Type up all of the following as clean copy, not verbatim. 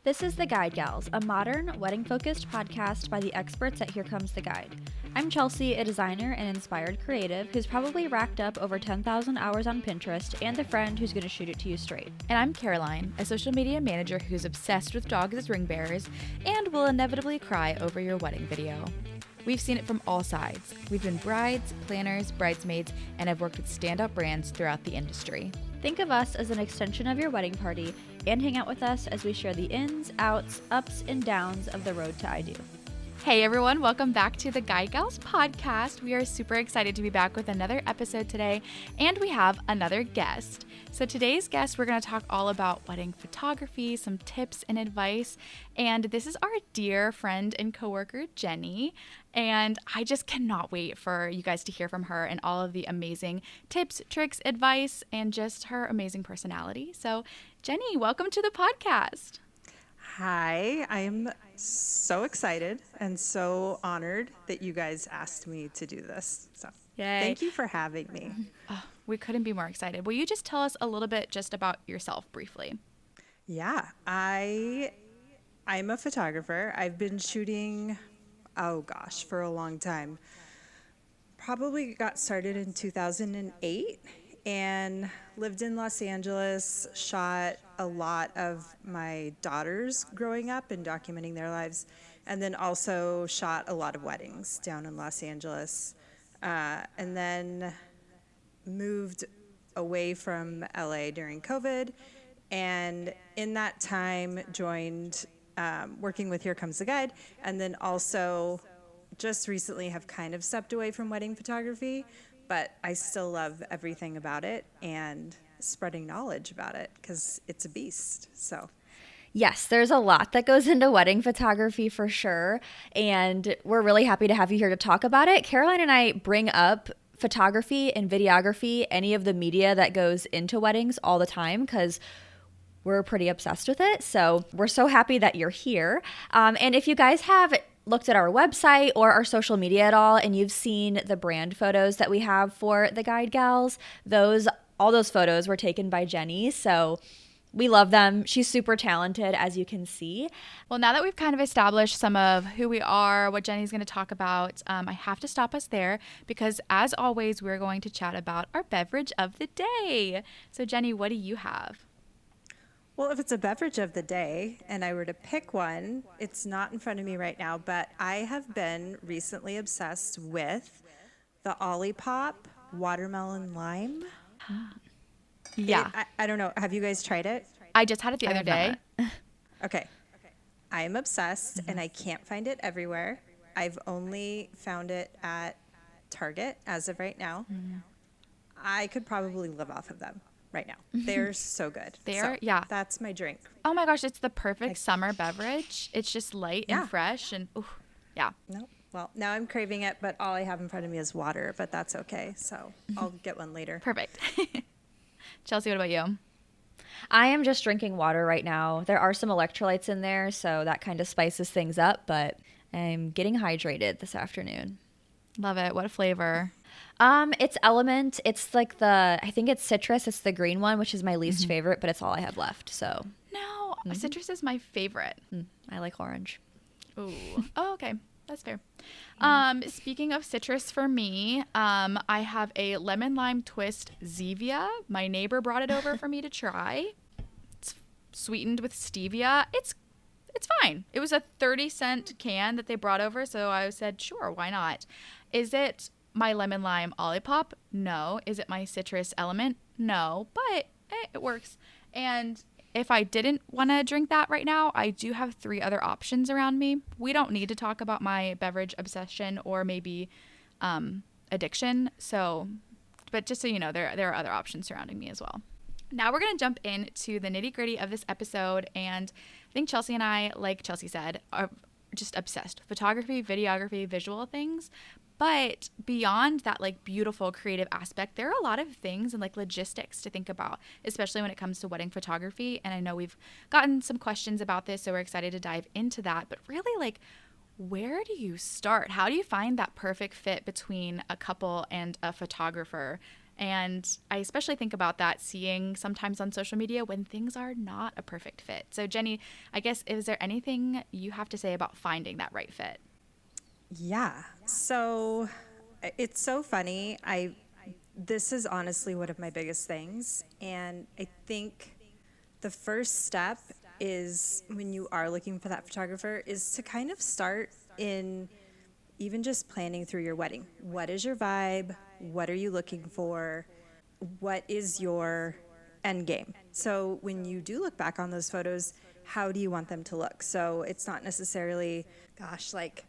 This is The Guide Gals, a modern, wedding-focused podcast by the experts at Here Comes the Guide. I'm Chelsea, a designer and inspired creative who's probably racked up over 10,000 hours on Pinterest and the friend who's going to shoot it to you straight. And I'm Caroline, a social media manager who's obsessed with dogs as ring bearers and will inevitably cry over your wedding video. We've seen it from all sides. We've been brides, planners, bridesmaids, and have worked with standout brands throughout the industry. Think of us as an extension of your wedding party and hang out with us as we share the ins, outs, ups, and downs of the road to I Do. Hey everyone, welcome back to the Guide Gals podcast. We are super excited to be back with another episode today, and we have another guest. So today's guest, we're going to talk all about wedding photography, some tips and advice, and this is our dear friend and coworker, Jenny, and I just cannot wait for you guys to hear from her and all of the amazing tips, tricks, advice, and just her amazing personality. So Jenny, welcome to the podcast. Hi, I'm so excited and so honored that you guys asked me to do this. So Yay. Thank you for having me. Oh, we couldn't be more excited. Will you just tell us a little bit just about yourself briefly? Yeah, I'm a photographer. I've been shooting, for a long time. Probably got started in 2008 and lived in Los Angeles, shot a lot of my daughters growing up and documenting their lives, and then also shot a lot of weddings down in Los Angeles, and then moved away from LA during COVID, and in that time joined working with Here Comes the Guide, and then also just recently have kind of stepped away from wedding photography, but I still love everything about it and spreading knowledge about it because it's a beast. So Yes, there's a lot that goes into wedding photography for sure, and we're really happy to have you here to talk about it. Caroline and I bring up photography and videography, any of the media that goes into weddings all the time because we're pretty obsessed with it. So we're so happy that you're here. And if you guys have looked at our website or our social media at all and you've seen the brand photos that we have for the Guide Gals, all those photos were taken by Jenny. So we love them. She's super talented, as you can see. Well, now that we've kind of established some of who we are, what Jenny's going to talk about, I have to stop us there because, as always, we're going to chat about our beverage of the day. So, Jenny, what do you have? well, if it's a beverage of the day and I were to pick one, it's not in front of me right now, but I have been recently obsessed with the Olipop watermelon lime. Yeah. I don't know. Have you guys tried it? I just had it the other day. Okay. I am obsessed and I can't find it everywhere. I've only found it at Target as of right now. I could probably live off of them right now. They're so good. Yeah. That's my drink. Oh my gosh, it's the perfect summer beverage. It's just light Yeah. and fresh and yeah. No. Well, now I'm craving it, but all I have in front of me is water, but that's okay. So I'll get one later. Perfect. Chelsea, what about you? I am just drinking water right now. There are some electrolytes in there, so that kind of spices things up, but I'm getting hydrated this afternoon. Love it. What a flavor. It's Element. It's like I think it's citrus. It's the green one, which is my least favorite, but it's all I have left. So No, citrus is my favorite. I like orange. Ooh. Oh, okay. That's fair. Speaking of citrus for me, I have a lemon lime twist Zevia. My neighbor brought it over for me to try. It's sweetened with stevia. It's fine. It was a 30-cent can that they brought over, so I said, sure, why not? Is it my lemon lime Olipop? No. Is it my citrus Element? No, but it works. And if I didn't want to drink that right now, I do have 3 other options around me. We don't need to talk about my beverage obsession or maybe addiction. But just so you know, there are other options surrounding me as well. Now we're going to jump into the nitty-gritty of this episode. And I think Chelsea and I, like Chelsea said, are just obsessed with photography, videography, visual things. But beyond that, like, beautiful creative aspect, there are a lot of things and, like, logistics to think about, especially when it comes to wedding photography. And I know we've gotten some questions about this, so we're excited to dive into that. But really, like, where do you start? How do you find that perfect fit between a couple and a photographer? And I especially think about that seeing sometimes on social media when things are not a perfect fit. So, Jenny, I guess, is there anything you have to say about finding that right fit? Yeah. So it's so funny. This is honestly one of my biggest things, and I think the first step is when you are looking for that photographer is to kind of start in even just planning through your wedding. What is your vibe? What are you looking for? What is your end game? So when you do look back on those photos, how do you want them to look? So it's not necessarily, gosh, like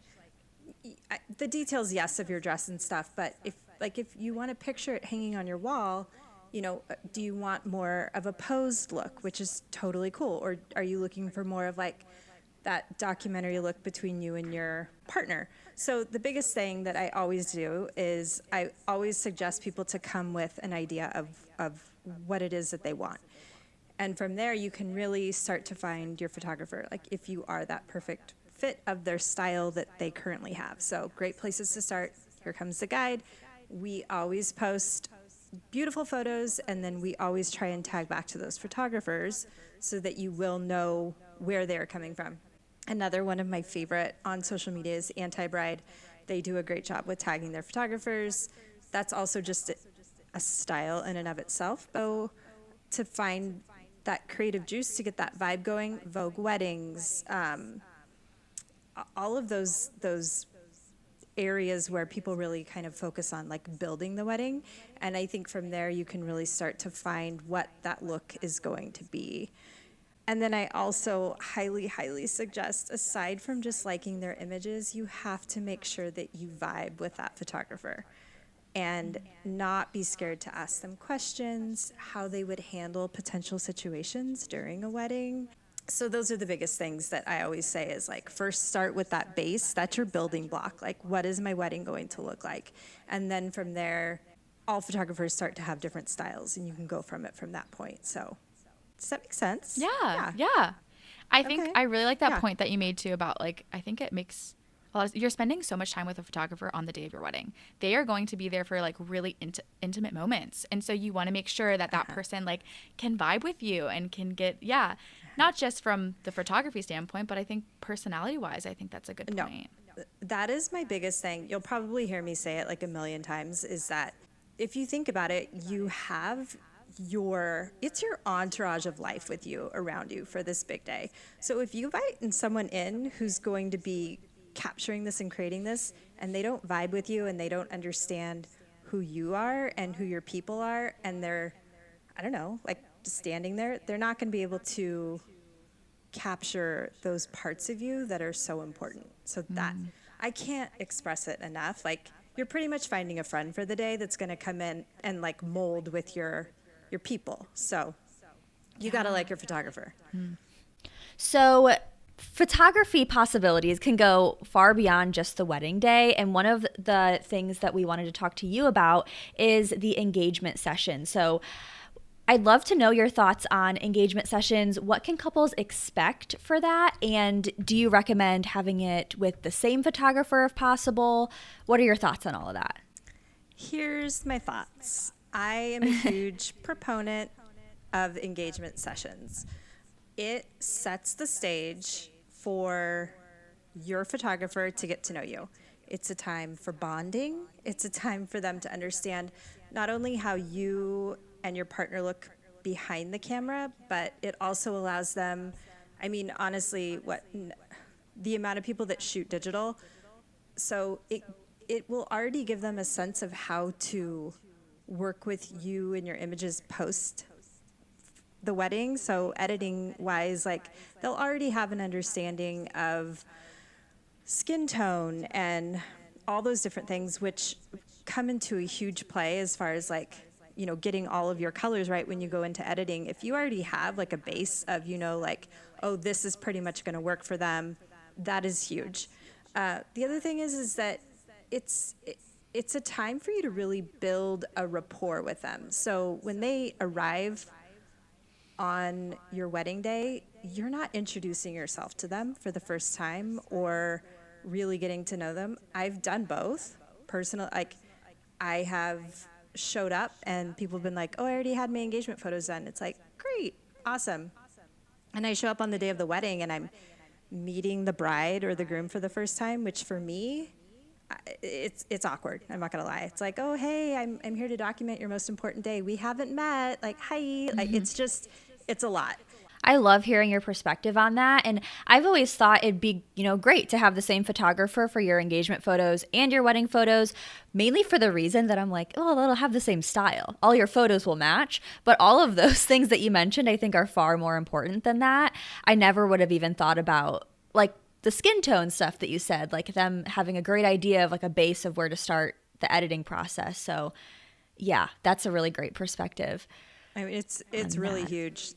the details, yes, of your dress and stuff, but if you want to picture it hanging on your wall, do you want more of a posed look, which is totally cool, or are you looking for more of like that documentary look between you and your partner? So the biggest thing that I always do is I always suggest people to come with an idea of what it is that they want. And from there, you can really start to find your photographer, like if you are that perfect fit of their style that they currently have. So, great places to start. Here comes the guide. We always post beautiful photos, and then we always try and tag back to those photographers so that you will know where they're coming from. Another one of my favorite on social media is Anti Bride. They do a great job with tagging their photographers. That's also just a style in and of itself. So, to find that creative juice to get that vibe going, Vogue weddings, all of those areas where people really kind of focus on like building the wedding. And I think from there you can really start to find what that look is going to be. And then I also highly, highly suggest, aside from just liking their images, you have to make sure that you vibe with that photographer and not be scared to ask them questions, how they would handle potential situations during a wedding. So those are the biggest things that I always say is like, first start with that base. That's your building block. Like, what is my wedding going to look like? And then from there, all photographers start to have different styles and you can go from it from that point. So does that make sense? Yeah, Yeah. yeah. I think Okay. I really like that Yeah. point that you made too about like I think it makes a lot of, you're spending so much time with a photographer on the day of your wedding. They are going to be there for like really intimate moments, and so you want to make sure that that person like can vibe with you and can get not just from the photography standpoint, but I think personality wise, I think that's a good No, point. that is my biggest thing. You'll probably hear me say it like a million times is that if you think about it, you have it's your entourage of life with you around you for this big day. So if you invite someone in who's going to be capturing this and creating this and they don't vibe with you and they don't understand who you are and who your people are and they're, I don't know, like just standing there, they're not going to be able to capture those parts of you that are so important. So that I can't express it enough. Like you're pretty much finding a friend for the day that's going to come in and like mold with your people. So you got to like your photographer. So, photography possibilities can go far beyond just the wedding day. And one of the things that we wanted to talk to you about is the engagement session. So, I'd love to know your thoughts on engagement sessions. What can couples expect for that? And do you recommend having it with the same photographer if possible? What are your thoughts on all of that? Here's my thoughts. I am a huge proponent of engagement sessions. It sets the stage for your photographer to get to know you. It's a time for bonding. It's a time for them to understand not only how you and your partner look behind the camera, but it also allows them, I mean, honestly, the amount of people that shoot digital, so it will already give them a sense of how to work with you and your images post the wedding. So editing wise, like they'll already have an understanding of skin tone and all those different things, which come into a huge play as far as like, getting all of your colors right when you go into editing. If you already have like a base of, like, oh, this is pretty much going to work for them, that is huge. The other thing is that it's a time for you to really build a rapport with them. So when they arrive on your wedding day, you're not introducing yourself to them for the first time or really getting to know them. I've done both. Personal, like I have showed up and people have been like, oh, I already had my engagement photos done. It's like, great, awesome. And I show up on the day of the wedding and I'm meeting the bride or the groom for the first time, which for me, it's awkward. I'm not gonna lie. It's like, oh, hey, I'm here to document your most important day. We haven't met. Like, hi. Like, it's a lot. I love hearing your perspective on that. And I've always thought it'd be, great to have the same photographer for your engagement photos and your wedding photos, mainly for the reason that I'm like, oh, it'll have the same style. All your photos will match. But all of those things that you mentioned, I think are far more important than that. I never would have even thought about like the skin tone stuff that you said, like them having a great idea of like a base of where to start the editing process. So yeah, that's a really great perspective. I mean, it's really huge.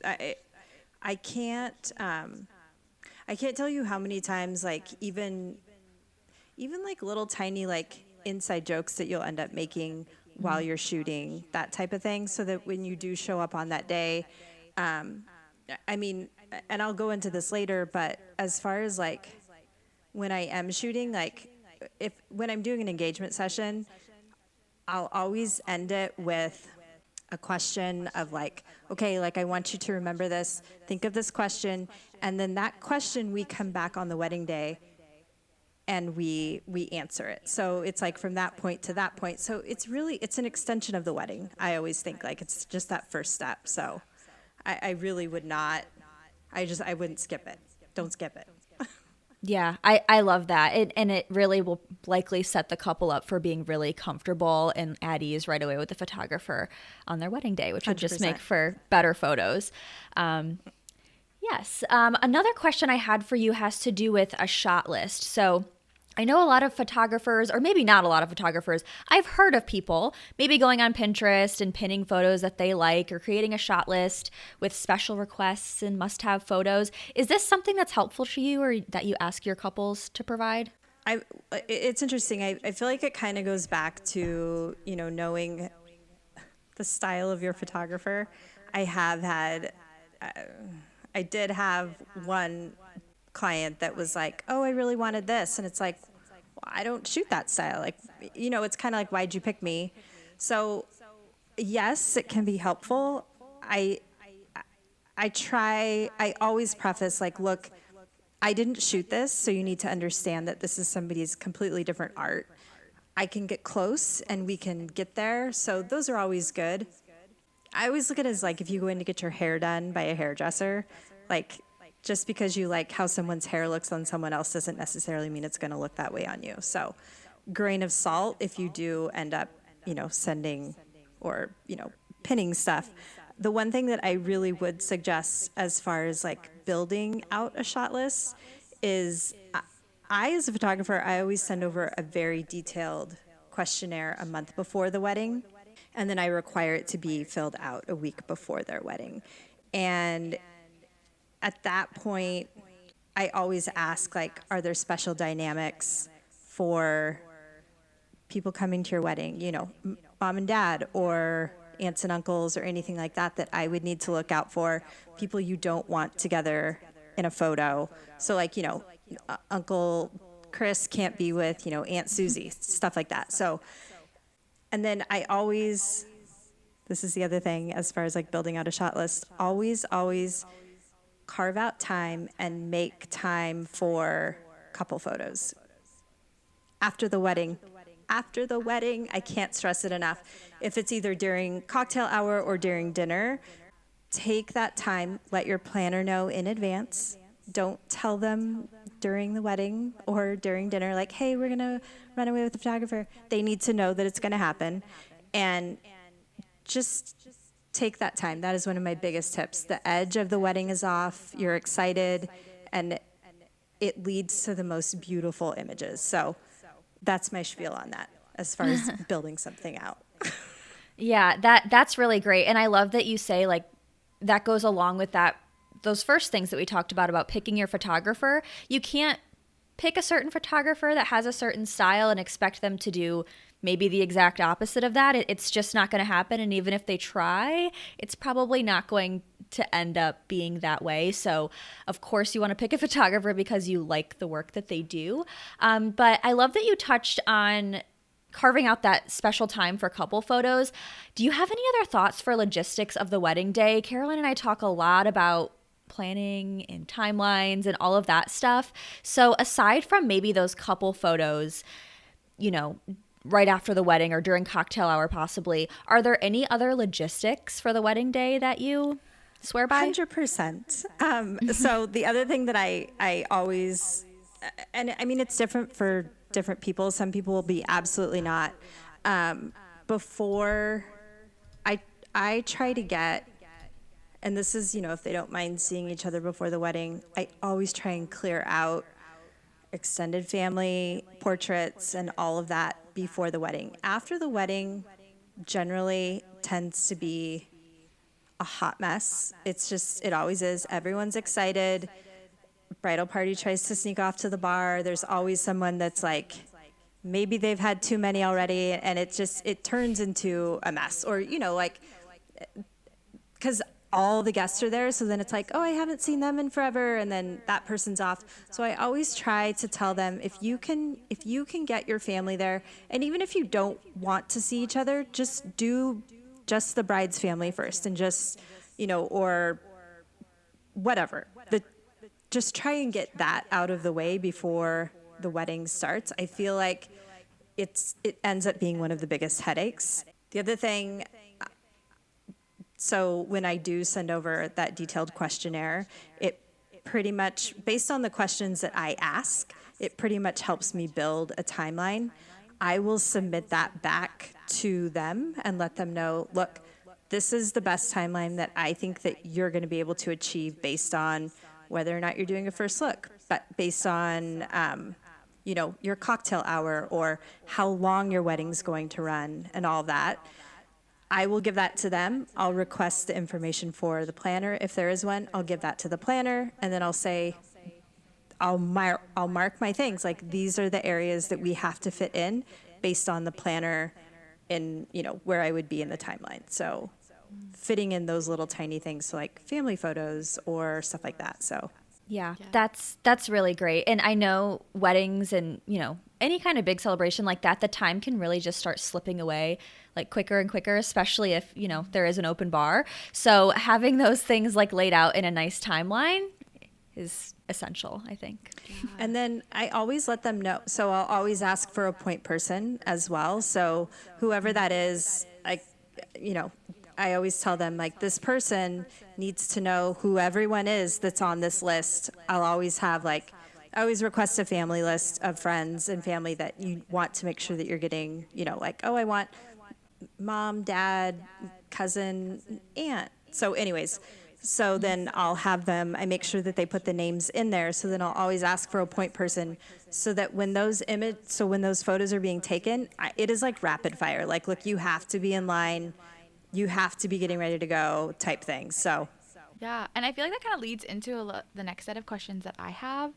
I can't tell you how many times like even like little tiny like inside jokes that you'll end up making while you're shooting, that type of thing, so that when you do show up on that day, I mean, and I'll go into this later, but as far as like when I am shooting, like when I'm doing an engagement session, I'll always end it with a question of like, okay, like I want you to remember this, think of this question, and then that question we come back on the wedding day and we answer it. So it's like from that point to that point. So it's an extension of the wedding. I always think like it's just that first step. So I really would not, I wouldn't skip it. Don't skip it. Yeah, I love that. And it really will likely set the couple up for being really comfortable and at ease right away with the photographer on their wedding day, which would just 100%. make for better photos. Yes. Another question I had for you has to do with a shot list. So I know a lot of photographers, or maybe not a lot of photographers, I've heard of people maybe going on Pinterest and pinning photos that they like or creating a shot list with special requests and must-have photos. Is this something that's helpful to you or that you ask your couples to provide? It's interesting. I feel like it kind of goes back to, knowing the style of your photographer. I did have one client that was like, oh, I really wanted this. And it's like, well, I don't shoot that style. Like, it's kind of like, why'd you pick me? So yes, it can be helpful. I always preface like, look, I didn't shoot this, so you need to understand that this is somebody's completely different art. I can get close and we can get there. So those are always good. I always look at it as like if you go in to get your hair done by a hairdresser, like just because you like how someone's hair looks on someone else doesn't necessarily mean it's going to look that way on you. So grain of salt if you do end up, sending or, pinning stuff. The one thing that I really would suggest as far as like building out a shot list is I, as a photographer, I always send over a very detailed questionnaire a month before the wedding. And then I require it to be filled out a week before their wedding. And at that point, I always ask, like, are there special dynamics for people coming to your wedding? Mom and dad or aunts and uncles or anything like that that I would need to look out for. People you don't want together in a photo. So, like, Uncle Chris can't be with, Aunt Susie, stuff like that. So, and then this is the other thing as far as like building out a shot list, always carve out time and make time for couple photos. After the wedding, I can't stress it enough. If it's either during cocktail hour or during dinner, take that time, let your planner know in advance. Don't tell them during the wedding or during dinner, like, hey, we're going to run away with the photographer. They need to know that it's going to happen. And just take that time. That is one of my biggest tips. The edge of the wedding is off. You're excited, and it leads to the most beautiful images. So that's my spiel on that as far as building something out. Yeah, that's really great. And I love that you say like that goes along with those first things that we talked about picking your photographer. You can't pick a certain photographer that has a certain style and expect them to do maybe the exact opposite of that. It's just not going to happen. And even if they try, it's probably not going to end up being that way. So of course you want to pick a photographer because you like the work that they do. But I love that you touched on carving out that special time for couple photos. Do you have any other thoughts for logistics of the wedding day? Caroline and I talk a lot about planning and timelines and all of that stuff. So aside from maybe those couple photos, you know, right after the wedding or during cocktail hour possibly, are there any other logistics for the wedding day that you swear by? 100%. So the other thing that I always, and I mean, it's different for different people. Some people will be absolutely not. Before I try to get, and this is, if they don't mind seeing each other before the wedding, I always try and clear out extended family portraits and all of that before the wedding. After the wedding generally tends to be a hot mess. It always is. Everyone's excited. Bridal party tries to sneak off to the bar. There's always someone that's like, maybe they've had too many already, and it turns into a mess. Or, because all the guests are there, so then it's like, oh, I haven't seen them in forever, and then that person's off. So I always try to tell them, if you can get your family there, and even if you don't want to see each other, just do just the bride's family first, and just, or whatever. Just try and get that out of the way before the wedding starts. I feel like it ends up being one of the biggest headaches. The other thing, so when I do send over that detailed questionnaire, it pretty much, based on the questions that I ask, it pretty much helps me build a timeline. I will submit that back to them and let them know, look, this is the best timeline that I think that you're going to be able to achieve based on whether or not you're doing a first look, but based on, your cocktail hour or how long your wedding's going to run and all that. I will give that to them. I'll request the information for the planner. If there is one, I'll give that to the planner, and then I'll say, I'll mark my things. Like, these are the areas that we have to fit in based on the planner and, where I would be in the timeline. So fitting in those little tiny things, so like family photos or stuff like that. So yeah, that's really great. And I know weddings and, any kind of big celebration like that, the time can really just start slipping away like quicker and quicker, especially if, there is an open bar. So having those things like laid out in a nice timeline is essential, I think. Yeah. And then I always let them know. So I'll always ask for a point person as well. So whoever that is, I always tell them, like, this person needs to know who everyone is that's on this list. I'll always have, I always request a family list of friends and family that you want to make sure that you're getting, I want mom, dad, cousin, aunt. So anyways, so then I'll have them, I make sure that they put the names in there. So then I'll always ask for a point person so that when those photos are being taken, it is like rapid fire. Like, look, you have to be in line. You have to be getting ready to go type thing. So yeah, and I feel like that kind of leads into the next set of questions that I have,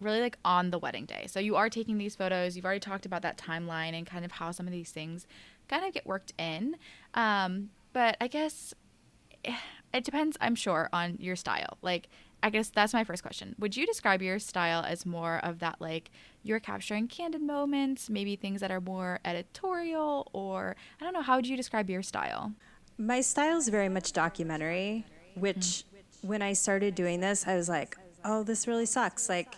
really like on the wedding day. So you are taking these photos. You've already talked about that timeline and kind of how some of these things kind of get worked in. But I guess it depends, I'm sure, on your style. Like, I guess that's my first question. Would you describe your style as more of that, like, you're capturing candid moments, maybe things that are more editorial, or I don't know, how would you describe your style? my style is very much documentary, which when I started doing this, I was like, oh, this really sucks. Like,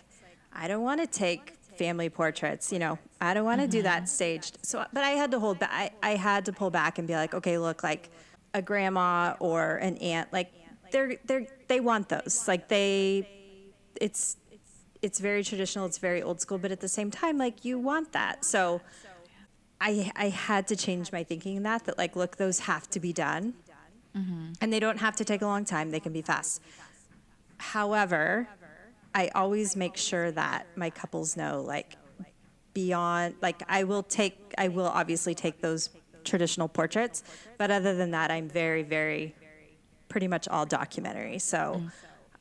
I don't want to take family portraits, I don't want to do that staged. So, but I had to hold back. I had to pull back and be like, okay, look, like a grandma or an aunt, like they want those. Like it's very traditional. It's very old school, but at the same time, like, you want that. So I had to change my thinking in that like, look, those have to be done, and they don't have to take a long time. They can be fast. However, I always make sure that my couples know, like, beyond, like, I will obviously take those traditional portraits, but other than that, I'm very, very pretty much all documentary. So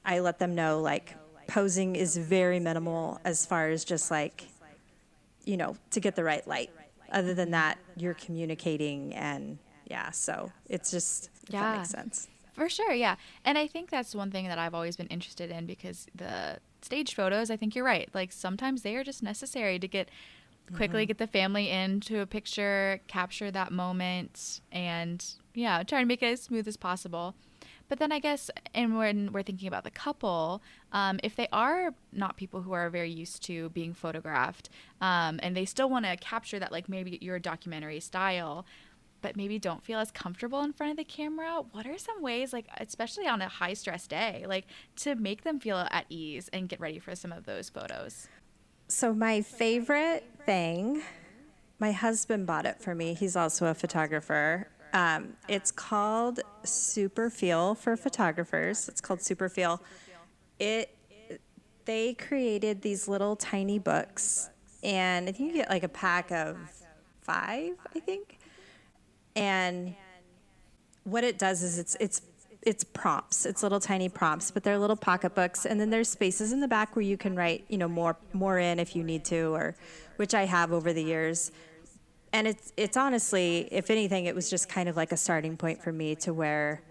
I let them know, like, posing is very minimal as far as just like, to get the right light. Other than that, you're communicating, and so it's just, if that makes sense. For sure, yeah. And I think that's one thing that I've always been interested in, because the stage photos, I think you're right. Like, sometimes they are just necessary to get quickly get the family into a picture, capture that moment, and yeah, try to make it as smooth as possible. But then I guess, and when we're thinking about the couple, if they are not people who are very used to being photographed, and they still want to capture that, like maybe your documentary style, but maybe don't feel as comfortable in front of the camera, what are some ways, like especially on a high stress day, like to make them feel at ease and get ready for some of those photos? So my favorite thing, my husband bought it for me. He's also a photographer. It's called Super Feel for photographers. It's called Super Feel. It They created these little tiny books, and I think you get like a pack of 5, I think. And what it does is it's prompts. It's little tiny prompts, but they're little pocketbooks, and then there's spaces in the back where you can write, more in if you need to, or which I have over the years. And it's honestly, if anything, it was just kind of like a starting point for me to where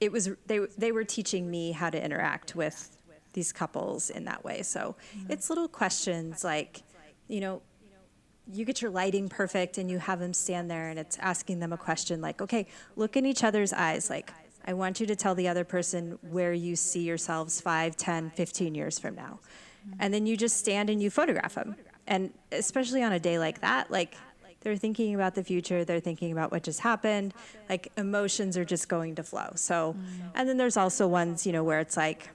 it was they were teaching me how to interact with these couples in that way. So it's little questions like, you get your lighting perfect and you have them stand there and it's asking them a question like, okay, look in each other's eyes. Like, I want you to tell the other person where you see yourselves 5, 10, 15 years from now. And then you just stand and you photograph them. And especially on a day like that, like they're thinking about the future, they're thinking about what just happened, like emotions are just going to flow. So, and then there's also ones, where it's like,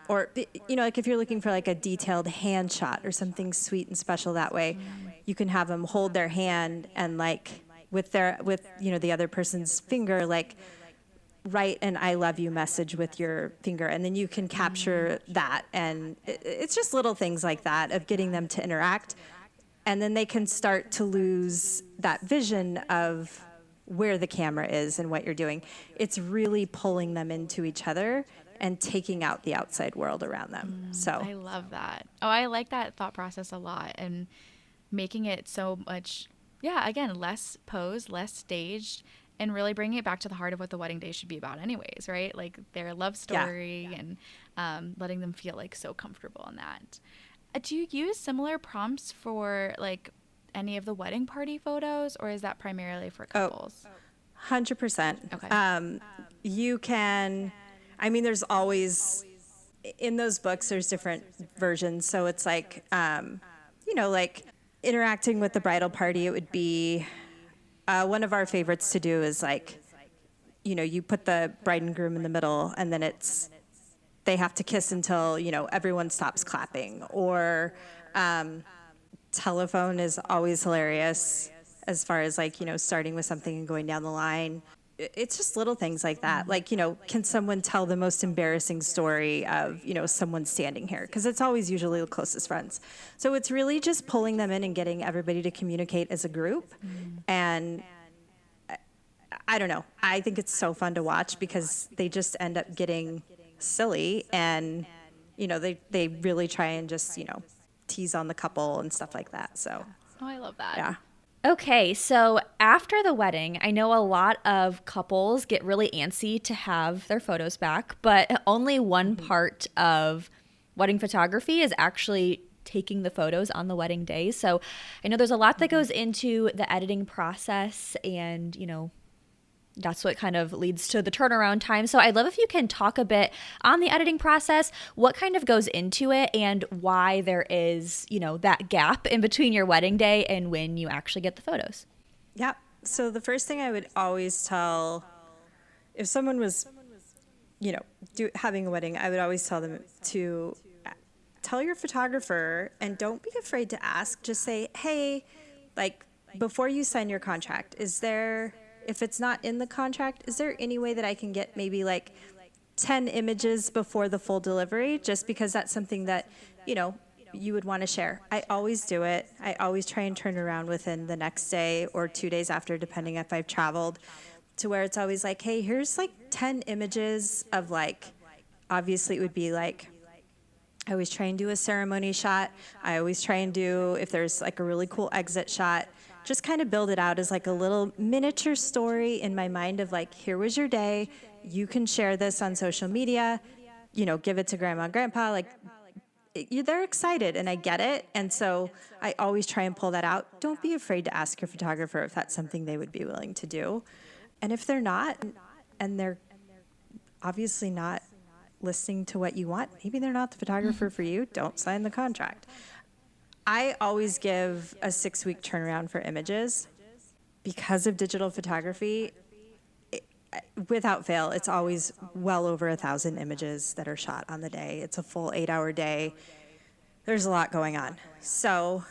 or, like if you're looking for like a detailed hand shot or something sweet and special that way, you can have them hold their hand and like with the other person's finger, like write an I love you message with your finger. And then you can capture that. And it's just little things like that of getting them to interact. And then they can start to lose that vision of where the camera is and what you're doing. It's really pulling them into each other and taking out the outside world around them. So I love that. Oh, I like that thought process a lot, and making it so much, yeah, again, less posed, less staged, and really bringing it back to the heart of what the wedding day should be about anyways, right? Like their love story and letting them feel like so comfortable in that. Do you use similar prompts for like any of the wedding party photos, or is that primarily for couples? 100%. Okay. You can, there's always, in those books, there's different versions. So it's like, like interacting with the bridal party, it would be, one of our favorites to do is like, you put the bride and groom in the middle and then they have to kiss until, everyone stops clapping. Or telephone is always hilarious as far as like, starting with something and going down the line. It's just little things like that. Like, can someone tell the most embarrassing story of, someone standing here? Because it's always usually the closest friends. So it's really just pulling them in and getting everybody to communicate as a group. And I don't know. I think it's so fun to watch because they just end up getting silly and, they really try and just, tease on the couple and stuff like that. So, Oh, I love that. yeah. Okay, so after the wedding, I know a lot of couples get really antsy to have their photos back, but only one part of wedding photography is actually taking the photos on the wedding day. So I know there's a lot that goes into the editing process, and, that's what kind of leads to the turnaround time. So I'd love if you can talk a bit on the editing process, what kind of goes into it, and why there is, that gap in between your wedding day and when you actually get the photos. Yeah. So the first thing I would always tell, if someone was, having a wedding, I would always tell them to tell your photographer, and don't be afraid to ask. Just say, hey, like before you sign your contract, if it's not in the contract, is there any way that I can get maybe like 10 images before the full delivery? Just because that's something that, you would want to share. I always do it. I always try and turn around within the next day or 2 days after, depending if I've traveled, to where it's always like, hey, here's like 10 images of like, obviously it would be like, I always try and do a ceremony shot. I always try and do, if there's like a really cool exit shot, just kind of build it out as like a little miniature story in my mind of like, here was your day. You can share this on social media, give it to grandma and grandpa, like they're excited and I get it. And so I always try and pull that out. Don't be afraid to ask your photographer if that's something they would be willing to do. And if they're not, and they're obviously not listening to what you want, maybe they're not the photographer for you, don't sign the contract. I always give a 6-week turnaround for images because of digital photography. Without fail, it's always well over 1,000 images that are shot on the day. It's a full 8-hour day. There's a lot going on. So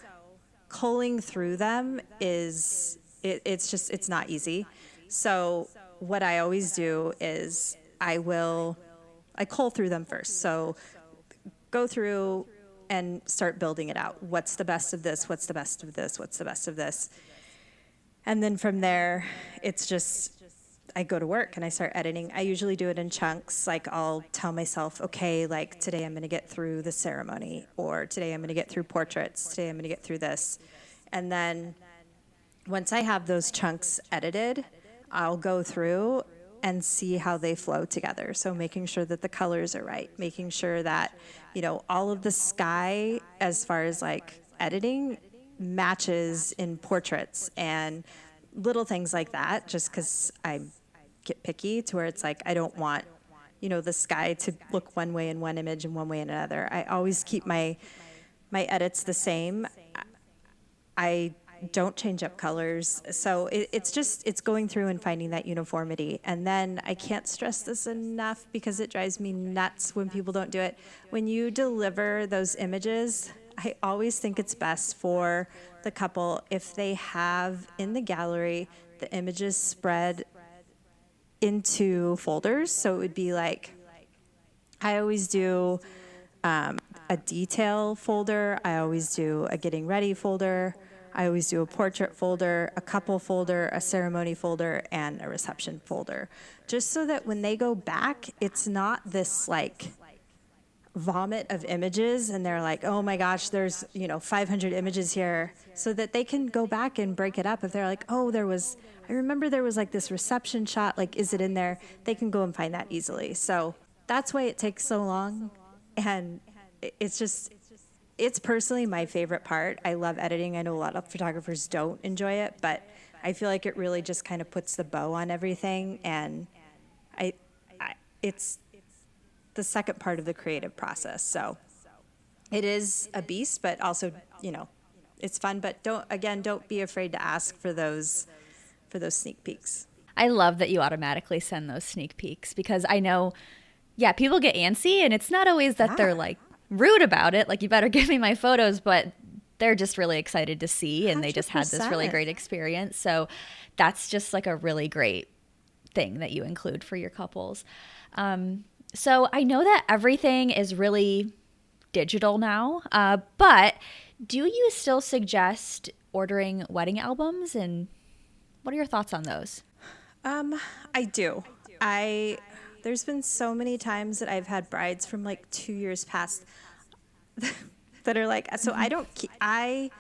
culling through them it's not easy. So what I always do is I cull through them first. So go through and start building it out. What's the best of this? What's the best of this? What's the best of this? And then from there, it's just, I go to work and I start editing. I usually do it in chunks. Like I'll tell myself, okay, like today I'm going to get through the ceremony, or today I'm going to get through portraits. Today I'm going to get through this. And then once I have those chunks edited, I'll go through and see how they flow together. So making sure that the colors are right, making sure that, all of the sky as far as like editing matches in portraits and little things like that, just because I get picky to where it's like, I don't want, the sky to look one way in one image and one way in another. I always keep my edits the same. I don't change up colors. So it's going through and finding that uniformity. And then I can't stress this enough because it drives me nuts when people don't do it. When you deliver those images, I always think it's best for the couple if they have in the gallery the images spread into folders. So it would be like, I always do a detail folder. I always do a getting ready folder. I always do a portrait folder, a couple folder, a ceremony folder, and a reception folder. Just so that when they go back, it's not this like vomit of images and they're like, oh my gosh, there's 500 images here, so that they can go back and break it up. If they're like, oh, I remember there was like this reception shot, like, is it in there? They can go and find that easily. So that's why it takes so long. And it's personally my favorite part. I love editing. I know a lot of photographers don't enjoy it, but I feel like it really just kind of puts the bow on everything. And it's the second part of the creative process. So it is a beast, but also, it's fun. But don't be afraid to ask for those sneak peeks. I love that you automatically send those sneak peeks because I know, people get antsy, and it's not always that they're like rude about it. Like, you better give me my photos, but they're just really excited to see, and 100%. They just had this really great experience. So that's just like a really great thing that you include for your couples. So I know that everything is really digital now, but do you still suggest ordering wedding albums, and what are your thoughts on those? I do. There's been so many times that I've had brides from like 2 years past that are like, so I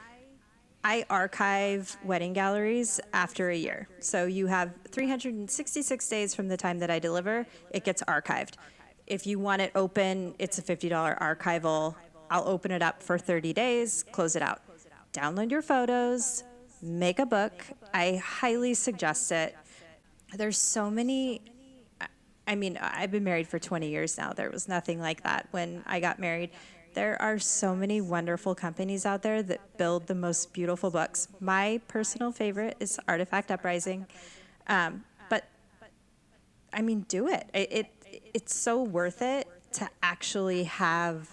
archive wedding galleries after a year. So you have 366 days from the time that I deliver, it gets archived. If you want it open, it's a $50 archival. I'll open it up for 30 days, close it out. Download your photos, make a book. I highly suggest it. There's so many. I mean, I've been married for 20 years now. There was nothing like that when I got married. There are so many wonderful companies out there that build the most beautiful books. My personal favorite is Artifact Uprising. But I mean, do it. It's so worth it to actually have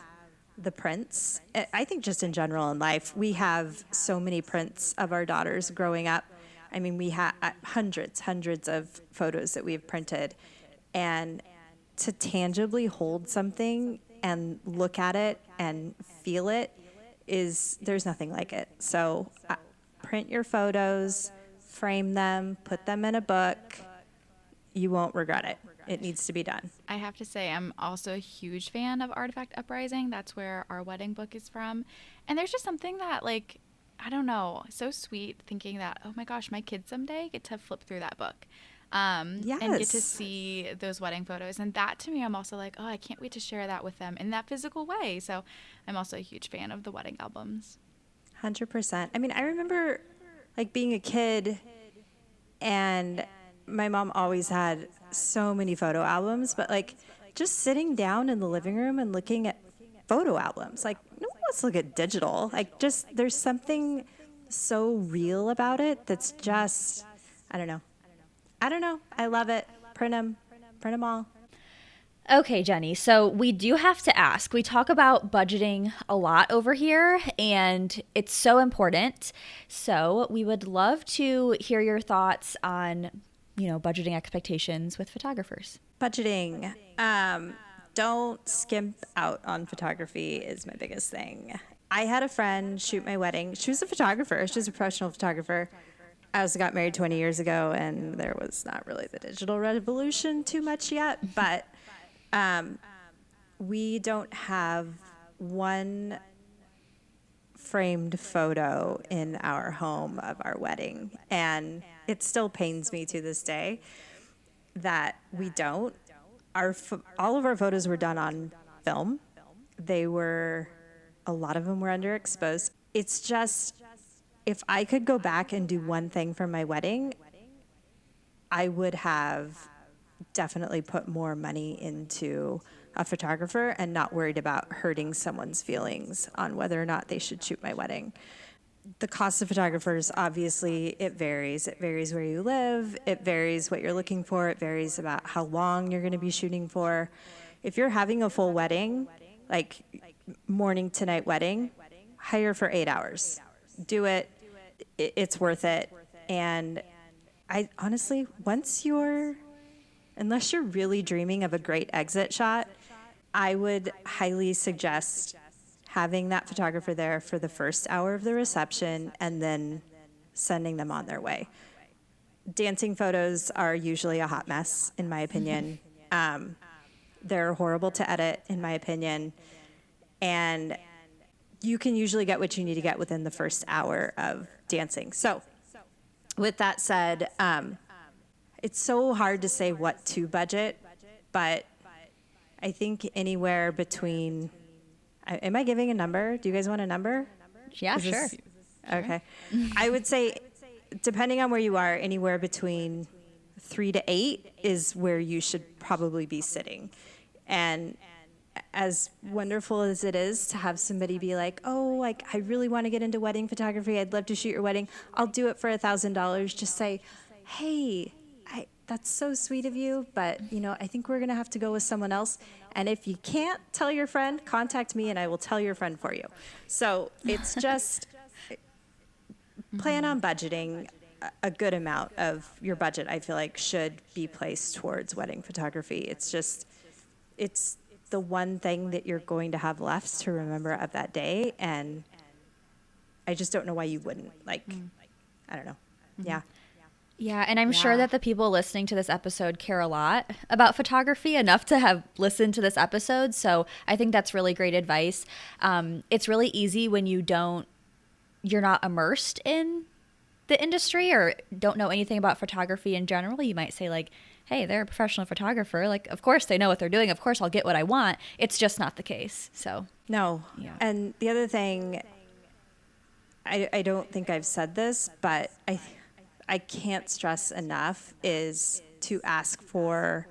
the prints. I think just in general in life, we have so many prints of our daughters growing up. I mean, we have hundreds of photos that we've printed. And to tangibly hold something and look at it and feel it there's nothing like it. So print your photos, frame them, put them in a book. You won't regret it. It needs to be done. I have to say, I'm also a huge fan of Artifact Uprising. That's where our wedding book is from. And there's just something that, like, I don't know, so sweet thinking that, oh my gosh, my kids someday get to flip through that book. and get to Yes. see those wedding photos. And that to me, I'm also like, oh, I can't wait to share that with them in that physical way. So I'm also a huge fan of the wedding albums. 100%. I mean, I remember like being a kid and my mom always had so many photo albums, but like just sitting down in the living room and looking at photo albums, like no one wants to look at digital. Like just there's something so real about it that's just, I don't know. I don't know. I love it. Print them. Print them all. Okay, Jenny. So we do have to ask. We talk about budgeting a lot over here, and it's so important. So we would love to hear your thoughts on, budgeting expectations with photographers. Budgeting. Don't skimp out on photography is my biggest thing. I had a friend shoot my wedding. She was a photographer. She was a professional photographer. I also got married 20 years ago, and there was not really the digital revolution too much yet. But we don't have one framed photo in our home of our wedding. And it still pains me to this day that we don't. All of our photos were done on film. A lot of them were underexposed. It's just, if I could go back and do one thing for my wedding, I would have definitely put more money into a photographer and not worried about hurting someone's feelings on whether or not they should shoot my wedding. The cost of photographers, obviously, it varies. It varies where you live. It varies what you're looking for. It varies about how long you're going to be shooting for. If you're having a full wedding, like morning to night wedding, hire for 8 hours. Do it. It's worth it. And I honestly, unless you're really dreaming of a great exit shot, I would highly suggest having that photographer there for the first hour of the reception and then sending them on their way. Dancing photos are usually a hot mess, in my opinion. They're horrible to edit, in my opinion. And you can usually get what you need to get within the first hour of dancing. So with that said, it's so hard to say what to budget, but I think anywhere between, am I giving a number? Do you guys want a number? Yeah, sure. Okay. I would say, depending on where you are, anywhere between 3 to 8 is where you should probably be sitting. And as wonderful as it is to have somebody be like, oh, like, I really want to get into wedding photography. I'd love to shoot your wedding. I'll do it for $1,000. Just say, hey, that's so sweet of you, but I think we're going to have to go with someone else. And if you can't tell your friend, contact me and I will tell your friend for you. So it's just plan on budgeting a good amount of your budget. I feel like should be placed towards wedding photography. It's the one thing that you're going to have left to remember of that day. And I just don't know why you wouldn't. I don't know. Yeah. Yeah, and I'm sure that the people listening to this episode care a lot about photography, enough to have listened to this episode. So I think that's really great advice. It's really easy when you're not immersed in the industry or don't know anything about photography in general. You might say like, hey, they're a professional photographer. Like, of course they know what they're doing. Of course I'll get what I want. It's just not the case. So no. Yeah. And the other thing, I don't think I've said this, but I can't stress enough is to ask to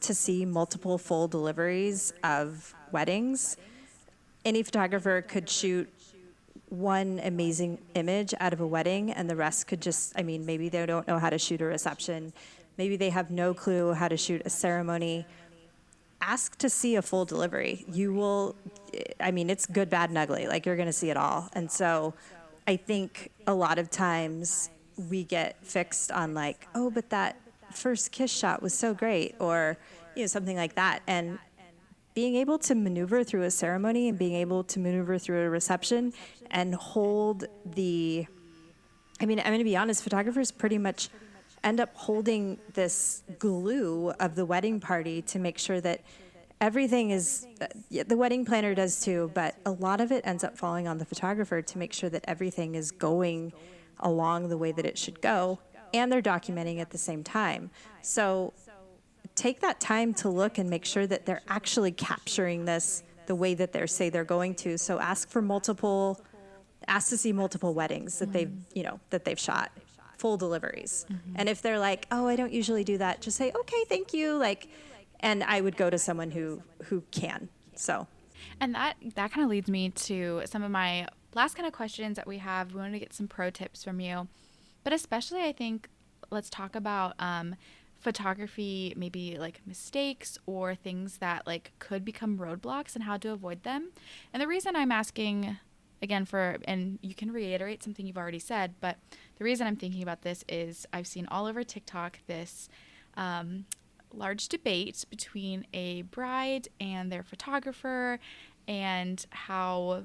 see multiple full deliveries of weddings. Any photographer could shoot one amazing image out of a wedding and the rest could maybe they don't know how to shoot a reception. Maybe they have no clue how to shoot a ceremony. Ask to see a full delivery. It's good, bad, and ugly. Like, you're going to see it all. And so I think a lot of times we get fixed on like, oh, but that first kiss shot was so great, or something like that. And being able to maneuver through a ceremony and being able to maneuver through a reception and hold I'm going to be honest, photographers pretty much end up holding this glue of the wedding party to make sure that everything is, the wedding planner does too, but a lot of it ends up falling on the photographer to make sure that everything is going along the way that it should go. and they're documenting at the same time. So take that time to look and make sure that they're actually capturing this the way that they're going to. So ask to see multiple weddings that they've shot, full deliveries. And if they're like, oh, I don't usually do that, just say, okay, thank you. Like, and I would go to someone who can. So. And that kind of leads me to some of my last kind of questions that we have. We wanted to get some pro tips from you, but especially I think let's talk about photography, maybe like mistakes or things that like could become roadblocks and how to avoid them. And the reason I'm asking again and you can reiterate something you've already said, but the reason I'm thinking about this is I've seen all over TikTok this large debate between a bride and their photographer, and how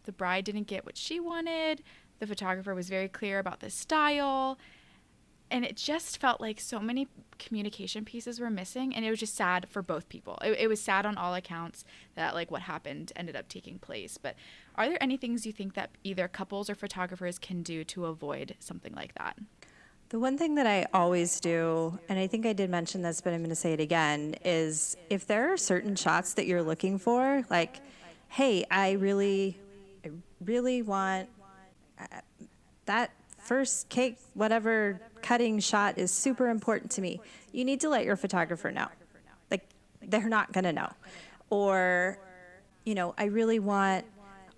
the bride didn't get what she wanted. The photographer was very clear about the style, and it just felt like so many communication pieces were missing, and it was just sad for both people. It was sad on all accounts that like what happened ended up taking place. But are there any things you think that either couples or photographers can do to avoid something like that? The one thing that I always do, and I think I did mention this, but I'm going to say it again, is if there are certain shots that you're looking for, like, hey, I really want that first cake, whatever cutting shot is super important to me. You need to let your photographer know. Like, they're not going to know. Or, I really want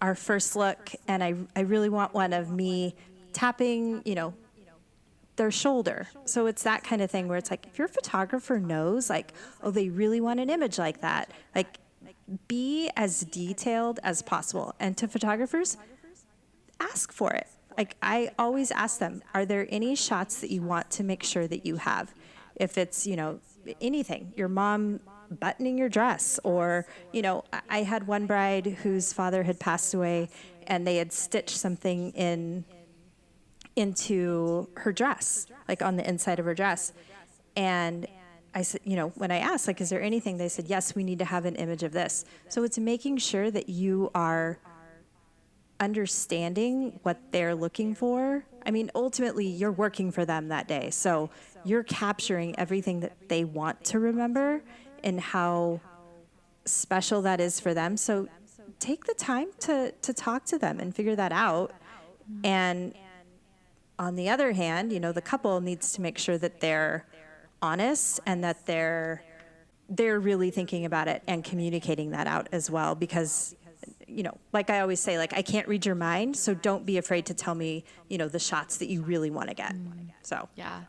our first look, and I really want one of me tapping, their shoulder. So it's that kind of thing where it's like, if your photographer knows, like, oh, they really want an image like that, like, be as detailed as possible. And to photographers, ask for it. Like, I always ask them, are there any shots that you want to make sure that you have? If it's, anything, your mom buttoning your dress, or, I had one bride whose father had passed away, and they had stitched something into her dress, like on the inside of her dress. And I said, when I asked, like, is there anything? They said, yes, we need to have an image of this. So it's making sure that you are understanding what they're looking for. I mean, ultimately, you're working for them that day. So you're capturing everything that they want to remember and how special that is for them. So take the time to talk to them and figure that out. And on the other hand, the couple needs to make sure that they're honest and that they're really thinking about it and communicating that out as well. Because, like I always say, like, I can't read your mind, so don't be afraid to tell me, the shots that you really want to get. So yeah.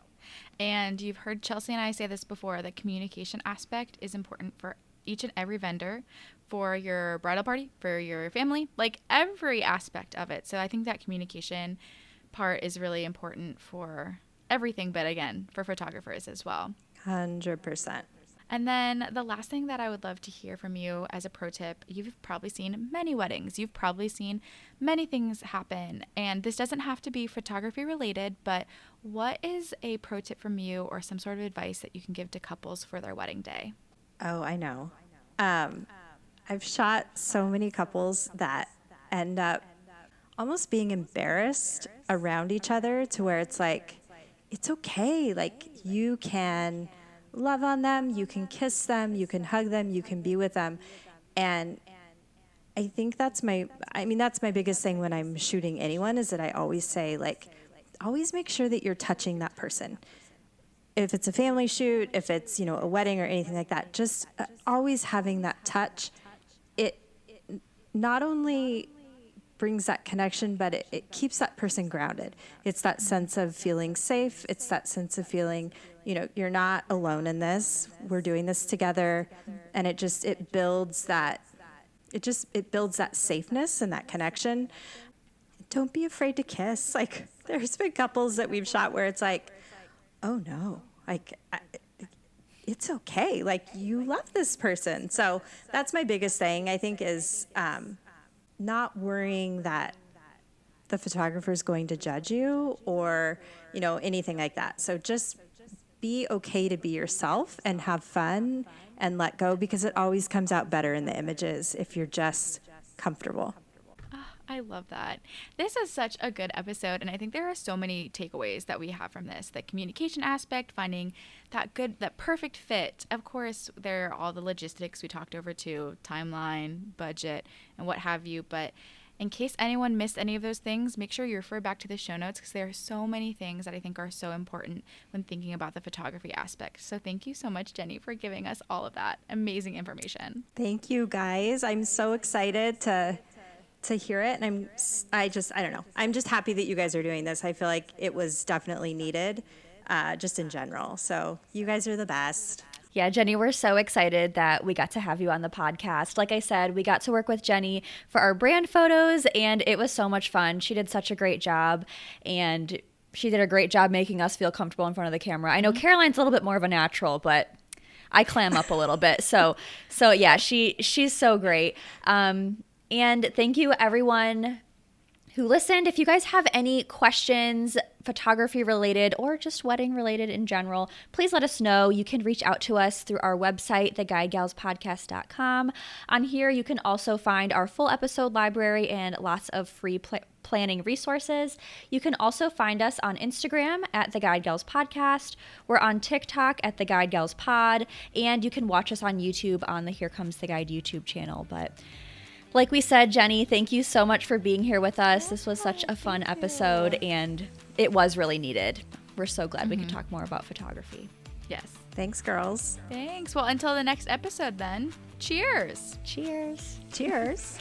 And you've heard Chelsea and I say this before, the communication aspect is important for each and every vendor, for your bridal party, for your family, like every aspect of it. So I think that communication part is really important for everything, but again, for photographers as well. 100%. And then the last thing that I would love to hear from you as a pro tip, you've probably seen many weddings, you've probably seen many things happen, and this doesn't have to be photography related, but what is a pro tip from you or some sort of advice that you can give to couples for their wedding day? Oh, I know. I've shot so many couples that end up almost being embarrassed around each other, to where it's like, it's okay. Like, you can love on them, you can kiss them, you can hug them, you can be with them. And I think that's my biggest thing when I'm shooting anyone, is that I always say, like, always make sure that you're touching that person. If it's a family shoot, if it's, a wedding or anything like that, just always having that touch. It not only brings that connection, but it keeps that person grounded. It's that sense of feeling safe. It's that sense of feeling, you're not alone in this. We're doing this together. And it builds that safeness and that connection. Don't be afraid to kiss. Like, there's been couples that we've shot where it's like, oh no, like, it's okay. Like, you love this person. So that's my biggest thing, I think, is not worrying that the photographer is going to judge you or, anything like that. So just be okay to be yourself and have fun and let go, because it always comes out better in the images if you're just comfortable. I love that. This is such a good episode, and I think there are so many takeaways that we have from this. The communication aspect, finding that perfect fit. Of course, there are all the logistics we talked over too, timeline, budget, and what have you. But in case anyone missed any of those things, make sure you refer back to the show notes because there are so many things that I think are so important when thinking about the photography aspect. So thank you so much, Jenny, for giving us all of that amazing information. Thank you, guys. I'm so excited to hear it, and I don't know. I'm just happy that you guys are doing this. I feel like it was definitely needed, just in general. So you guys are the best. Yeah, Jenny, we're so excited that we got to have you on the podcast. Like I said, we got to work with Jenny for our brand photos, and it was so much fun. She did such a great job, and she did a great job making us feel comfortable in front of the camera. I know Caroline's a little bit more of a natural, but I clam up a little bit. So yeah, she's so great. And thank you, everyone who listened. If you guys have any questions, photography related or just wedding related in general, please let us know. You can reach out to us through our website, theguidegalspodcast.com. On here, you can also find our full episode library and lots of free planning resources. You can also find us on Instagram at The Guide Gals Podcast. We're on TikTok at The Guide Gals Pod, and you can watch us on YouTube on the Here Comes the Guide YouTube channel. But like we said, Jenny, thank you so much for being here with us. This was such a fun episode, and it was really needed. We're so glad we could talk more about photography. Yes. Thanks, girls. Thanks. Well, until the next episode then, cheers. Cheers. Cheers.